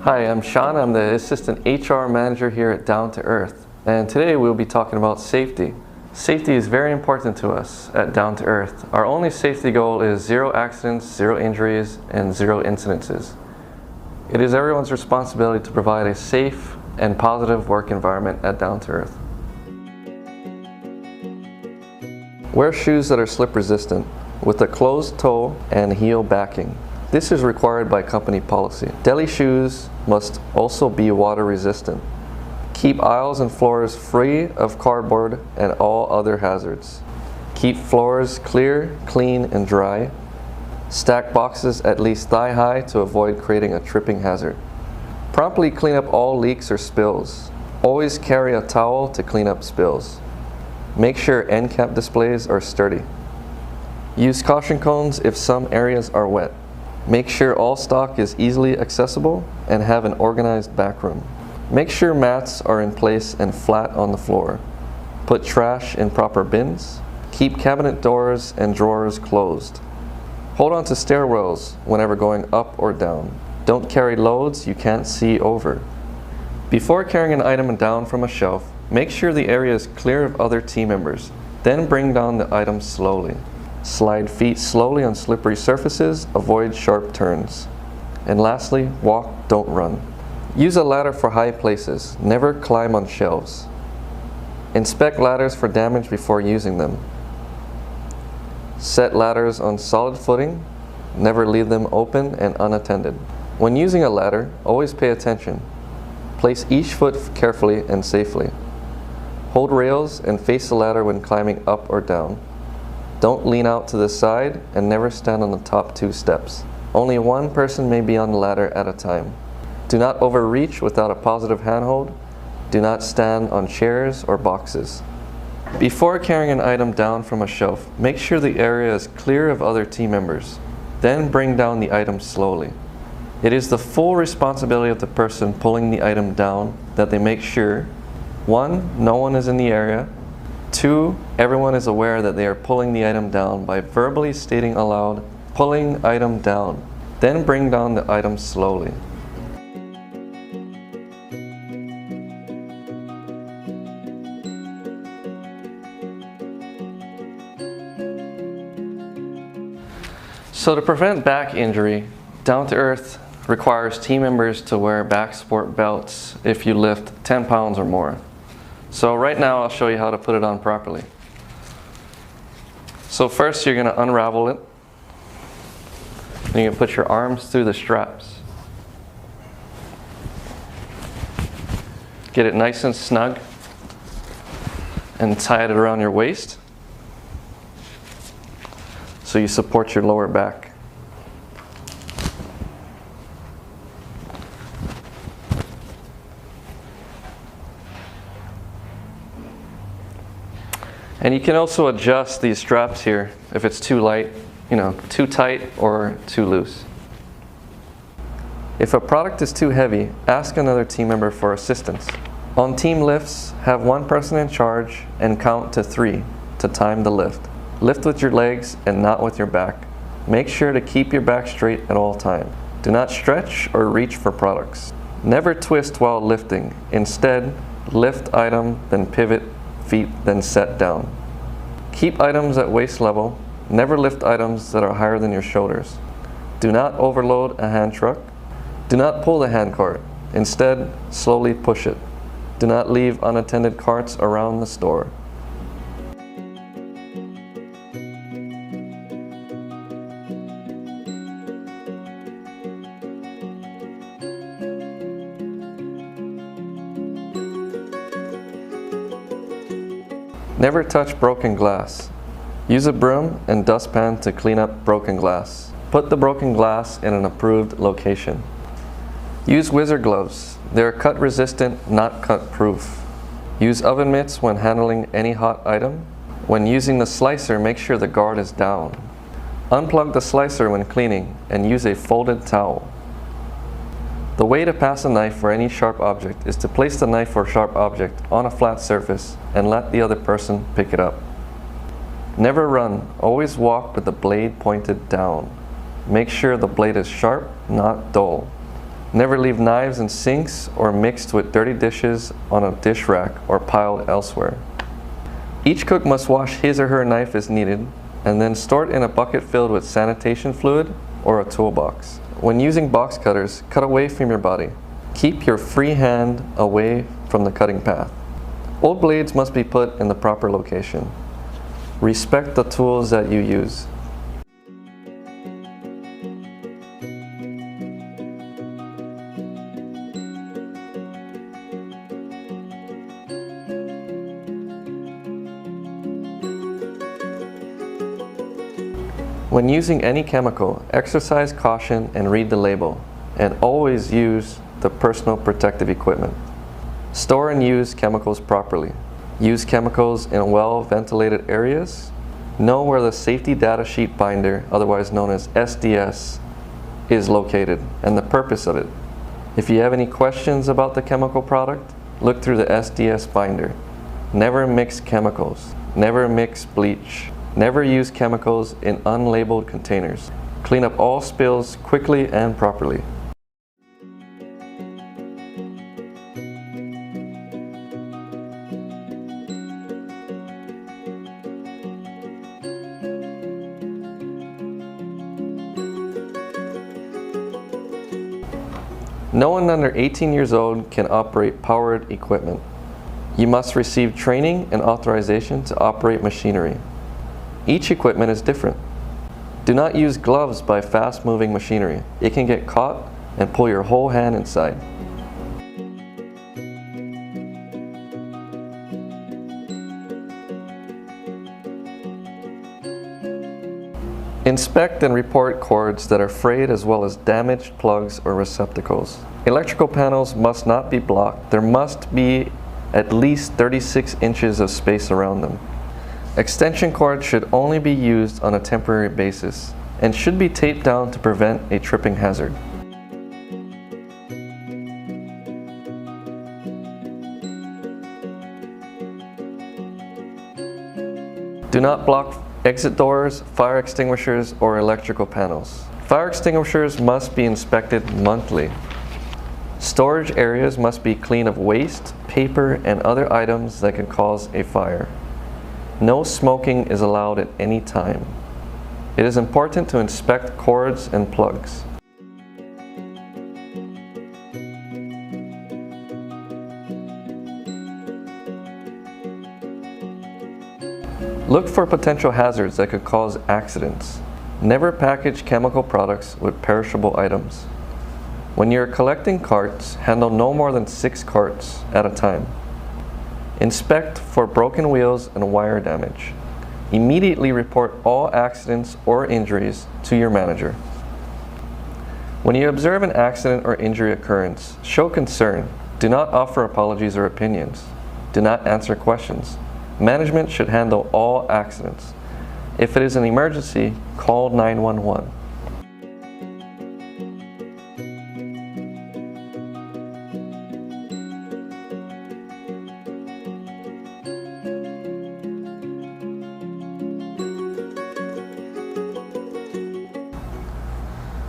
Hi, I'm Sean. I'm the Assistant HR Manager here at Down to Earth. And today we'll be talking about safety. Safety is very important to us at Down to Earth. Our only safety goal is 0 accidents, 0 injuries, and 0 incidences. It is everyone's responsibility to provide a safe and positive work environment at Down to Earth. Wear shoes that are slip resistant with a closed toe and heel backing. This is required by company policy. Deli shoes must also be water resistant. Keep aisles and floors free of cardboard and all other hazards. Keep floors clear, clean, and dry. Stack boxes at least thigh high to avoid creating a tripping hazard. Promptly clean up all leaks or spills. Always carry a towel to clean up spills. Make sure end cap displays are sturdy. Use caution cones if some areas are wet. Make sure all stock is easily accessible and have an organized back room. Make sure mats are in place and flat on the floor. Put trash in proper bins. Keep cabinet doors and drawers closed. Hold on to stairwells whenever going up or down. Don't carry loads you can't see over. Before carrying an item down from a shelf, make sure the area is clear of other team members. Then bring down the item slowly. Slide feet slowly on slippery surfaces, avoid sharp turns. And lastly, walk, don't run. Use a ladder for high places, never climb on shelves. Inspect ladders for damage before using them. Set ladders on solid footing, never leave them open and unattended. When using a ladder, always pay attention. Place each foot carefully and safely. Hold rails and face the ladder when climbing up or down. Don't lean out to the side and never stand on the top 2 steps. Only one person may be on the ladder at a time. Do not overreach without a positive handhold. Do not stand on chairs or boxes. Before carrying an item down from a shelf, make sure the area is clear of other team members. Then bring down the item slowly. It is the full responsibility of the person pulling the item down that they make sure 1. No one is in the area. 2. Everyone is aware that they are pulling the item down by verbally stating aloud, "Pulling item down." Then bring down the item slowly. So to prevent back injury, Down to Earth requires team members to wear back support belts if you lift 10 pounds or more. So right now I'll show you how to put it on properly. So first you're going to unravel it. Then you're going to put your arms through the straps. Get it nice and snug and tie it around your waist so you support your lower back. And you can also adjust these straps here if it's too light, too tight or too loose. If a product is too heavy, ask another team member for assistance. On team lifts, have one person in charge and count to 3 to time the lift. Lift with your legs and not with your back. Make sure to keep your back straight at all times. Do not stretch or reach for products. Never twist while lifting. Instead, lift item, then pivot feet, then set down. Keep items at waist level. Never lift items that are higher than your shoulders. Do not overload a hand truck. Do not pull the hand cart. Instead, slowly push it. Do not leave unattended carts around the store. Never touch broken glass. Use a broom and dustpan to clean up broken glass. Put the broken glass in an approved location. Use wizard gloves. They are cut resistant, not cut proof. Use oven mitts when handling any hot item. When using the slicer, make sure the guard is down. Unplug the slicer when cleaning and use a folded towel. The way to pass a knife or any sharp object is to place the knife or sharp object on a flat surface and let the other person pick it up. Never run, always walk with the blade pointed down. Make sure the blade is sharp, not dull. Never leave knives in sinks or mixed with dirty dishes on a dish rack or piled elsewhere. Each cook must wash his or her knife as needed and then store it in a bucket filled with sanitation fluid or a toolbox. When using box cutters, cut away from your body. Keep your free hand away from the cutting path. Old blades must be put in the proper location. Respect the tools that you use. When using any chemical, exercise caution and read the label, and always use the personal protective equipment. Store and use chemicals properly. Use chemicals in well-ventilated areas. Know where the safety data sheet binder, otherwise known as SDS, is located and the purpose of it. If you have any questions about the chemical product, look through the SDS binder. Never mix chemicals. Never mix bleach. Never use chemicals in unlabeled containers. Clean up all spills quickly and properly. No one under 18 years old can operate powered equipment. You must receive training and authorization to operate machinery. Each equipment is different. Do not use gloves by fast-moving machinery. It can get caught and pull your whole hand inside. Inspect and report cords that are frayed as well as damaged plugs or receptacles. Electrical panels must not be blocked. There must be at least 36 inches of space around them. Extension cords should only be used on a temporary basis and should be taped down to prevent a tripping hazard. Do not block exit doors, fire extinguishers, or electrical panels. Fire extinguishers must be inspected monthly. Storage areas must be clean of waste, paper, and other items that can cause a fire. No smoking is allowed at any time. It is important to inspect cords and plugs. Look for potential hazards that could cause accidents. Never package chemical products with perishable items. When you're collecting carts, handle no more than 6 carts at a time. Inspect for broken wheels and wire damage. Immediately report all accidents or injuries to your manager. When you observe an accident or injury occurrence, show concern. Do not offer apologies or opinions. Do not answer questions. Management should handle all accidents. If it is an emergency, call 911.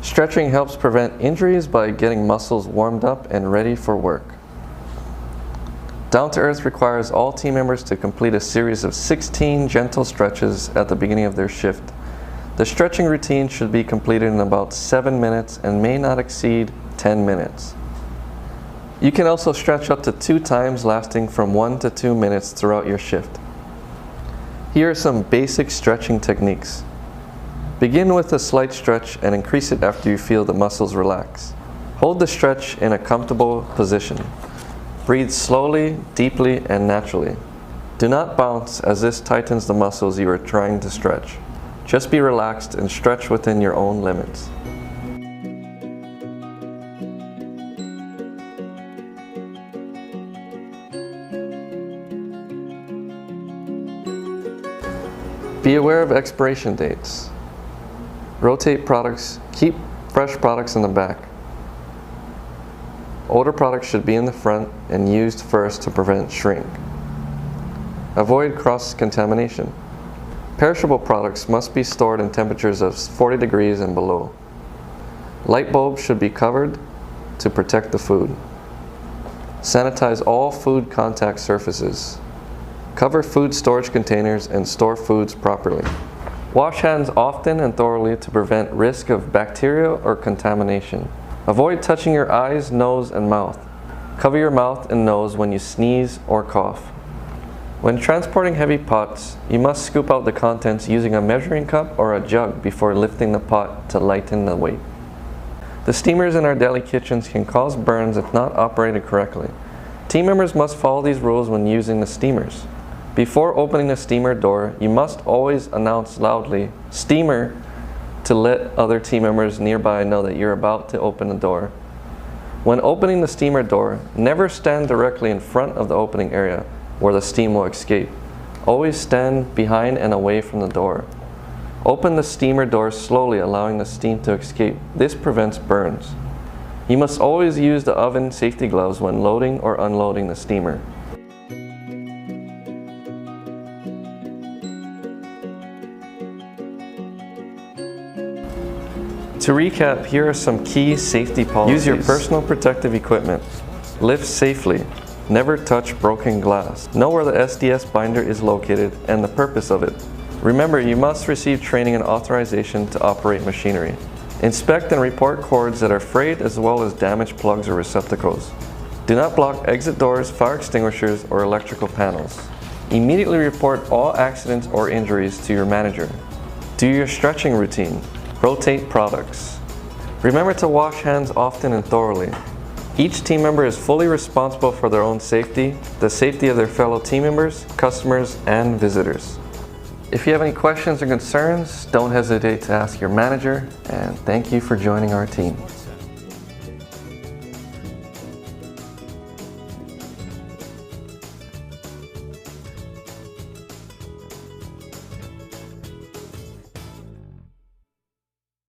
Stretching helps prevent injuries by getting muscles warmed up and ready for work. Down to Earth requires all team members to complete a series of 16 gentle stretches at the beginning of their shift. The stretching routine should be completed in about 7 minutes and may not exceed 10 minutes. You can also stretch up to 2 times, lasting from 1 to 2 minutes throughout your shift. Here are some basic stretching techniques. Begin with a slight stretch and increase it after you feel the muscles relax. Hold the stretch in a comfortable position. Breathe slowly, deeply, and naturally. Do not bounce, as this tightens the muscles you are trying to stretch. Just be relaxed and stretch within your own limits. Be aware of expiration dates. Rotate products. Keep fresh products in the back. Older products should be in the front and used first to prevent shrink. Avoid cross-contamination. Perishable products must be stored in temperatures of 40 degrees and below. Light bulbs should be covered. to protect the food. Sanitize all food contact surfaces. Cover food storage containers and store foods properly. Wash hands often and thoroughly to prevent risk of bacteria or contamination. Avoid touching your eyes, nose, and mouth. Cover your mouth and nose when you sneeze or cough. When transporting heavy pots, you must scoop out the contents using a measuring cup or a jug before lifting the pot to lighten the weight. The steamers in our deli kitchens can cause burns if not operated correctly. Team members must follow these rules when using the steamers. Before opening the steamer door, you must always announce loudly, "Steamer," to let other team members nearby know that you're about to open the door. When opening the steamer door, never stand directly in front of the opening area where the steam will escape. Always stand behind and away from the door. Open the steamer door slowly, allowing the steam to escape. This prevents burns. You must always use the oven safety gloves when loading or unloading the steamer. To recap, here are some key safety policies. Use your personal protective equipment. Lift safely. Never touch broken glass. Know where the SDS binder is located and the purpose of it. Remember, you must receive training and authorization to operate machinery. Inspect and report cords that are frayed as well as damaged plugs or receptacles. Do not block exit doors, fire extinguishers, or electrical panels. Immediately report all accidents or injuries to your manager. Do your stretching routine. Rotate products. Remember to wash hands often and thoroughly. Each team member is fully responsible for their own safety, the safety of their fellow team members, customers, and visitors. If you have any questions or concerns, don't hesitate to ask your manager, and thank you for joining our team.